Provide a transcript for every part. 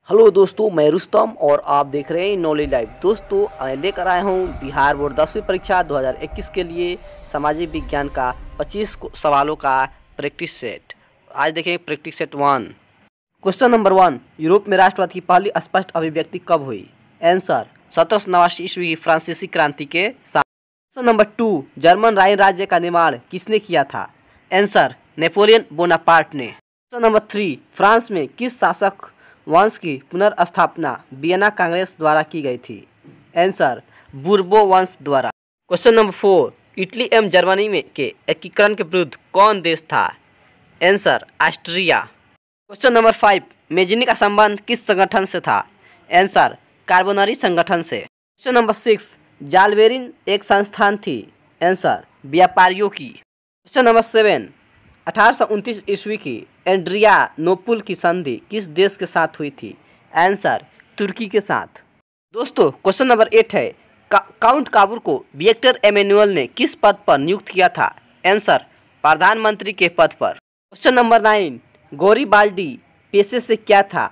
Hello दोस्तों, मैं रुस्तम और आप देख रहे हैं नॉलेज लाइव। दोस्तों, मैं लेकर आया हूं बिहार बोर्ड 10वीं परीक्षा 2021 के लिए सामाजिक विज्ञान का 25 सवालों का प्रैक्टिस सेट। आज देखें practice set 1। Question number 1, Europe में राष्ट्रवाद की पहली स्पष्ट अभिव्यक्ति कब हुई? आंसर 1789 ईस्वी की फ्रांसीसी क्रांति के साथ। क्वेश्चन नंबर 2, जर्मन राइन राज्य का निर्माण किसने किया था? आंसर नेपोलियन बोनापार्ट ने। क्वेश्चन नंबर 3, फ्रांस में किस शासक वंश की पुनर्स्थापना वियना कांग्रेस द्वारा की गई थी? आंसर बूर्बो वंश द्वारा। क्वेश्चन नंबर 4, इटली एवं जर्मनी में के एकीकरण के विरुद्ध कौन देश था? Answer Austria. Question number 5, Mazzini का संबंध किस संगठन से था? आंसर कार्बोनरी संगठन से। क्वेश्चन नंबर 6, जालबेरिन एक संस्थान थी। आंसर व्यापारियों की। क्वेश्चन नंबर 7, 1829 ईस्वी की एड्रियानोपुल की संधि किस देश के साथ हुई थी? आंसर तुर्की के साथ। दोस्तों, क्वेश्चन नंबर 8 है, काउंट काबूर को विक्टर एमेनुअल ने किस पद पर नियुक्त किया था? आंसर प्रधानमंत्री के पद पर। क्वेश्चन नंबर 9, गोरिबाल्डी पेशे से क्या था?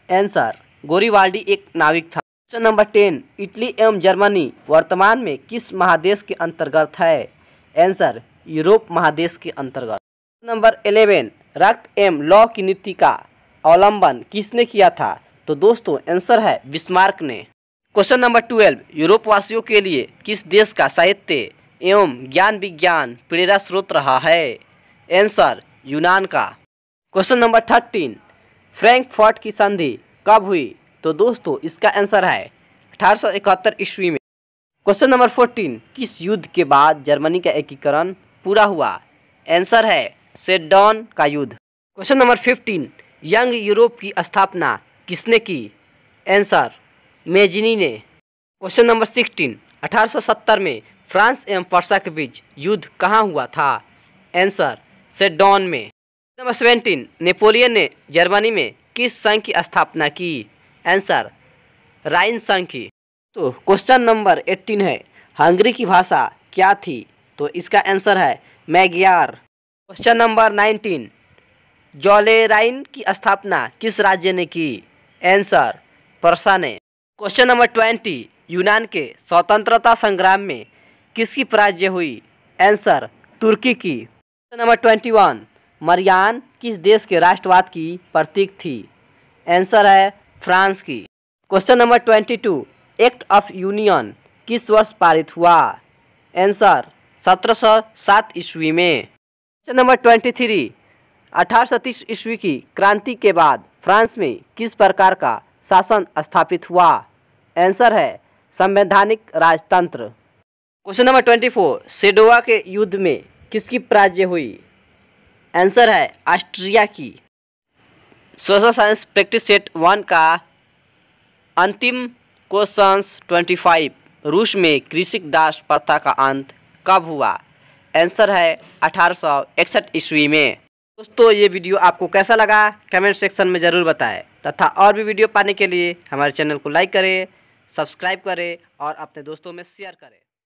आंसर गोरिबाल्डी एक नाविक था। क्वेश्चन नंबर 10, इटली एवं जर्मनी वर्तमान में किस महादेश के अंतर्गत है? आंसर यूरोप महादेश के अंतर्गत। नंबर 11, रक्त एवं लौ की नीति का अवलंबन किसने किया था? तो दोस्तों आंसर है बिस्मार्क ने। क्वेश्चन नंबर 12, यूरोप वासियों के लिए किस देश का साहित्य एवं ज्ञान विज्ञान प्रेरक स्रोत रहा है? आंसर यूनान का। क्वेश्चन नंबर 13, फ्रैंकफर्ट की संधि कब हुई? तो दोस्तों इसका आंसर है 1871 ईस्वी में। क्वेश्चन नंबर 14, किस युद्ध के बाद जर्मनी का एकीकरण पूरा हुआ? आंसर है सेडन का युद्ध। क्वेश्चन नंबर 15, यंग यूरोप की स्थापना किसने की? आंसर मेजिनी ने। क्वेश्चन नंबर 16, 1870 में फ्रांस एवं पर्सा के बीच युद्ध कहाँ हुआ था? आंसर सेडन में। नंबर 17, नेपोलियन ने जर्मनी में किस संघ की स्थापना की? आंसर राइन संघ की। तो क्वेश्चन नंबर 18 है, हंगरी की भाषा क्या थी? तो इसका आंसर है मैग्यार। क्वेश्चन नंबर 19, जोलेराइन की स्थापना किस राज्य ने की? आंसर पर्सा ने। क्वेश्चन नंबर 20, यूनान के स्वतंत्रता संग्राम में किसकी पराजय हुई? आंसर तुर्की की। क्वेश्चन नंबर 21, मरियान किस देश के राष्ट्रवाद की प्रतीक थी? आंसर है फ्रांस की। Question number 22, act of union किस वर्ष पारित हुआ? आंसर 1707 ईस्वी में। क्वेश्चन नंबर 23, 1830 ईस्वी की क्रांति के बाद फ्रांस में किस प्रकार का शासन स्थापित हुआ? आंसर है संवैधानिक राजतंत्र। क्वेश्चन नंबर 24, सेडोवा के युद्ध में किसकी पराजय हुई? आंसर है ऑस्ट्रिया की। सोशल साइंस प्रैक्टिस सेट 1 का अंतिम क्वेश्चंस 25, रूस में कृषिक दास प्रथा का अंत कब हुआ? आंसर है 1861 ईस्वी में। दोस्तों, ये वीडियो आपको कैसा लगा कमेंट सेक्शन में ज़रूर बताएं तथा और भी वीडियो पाने के लिए हमारे चैनल को लाइक करें, सब्सक्राइब करें और अपने दोस्तों में शेयर करें।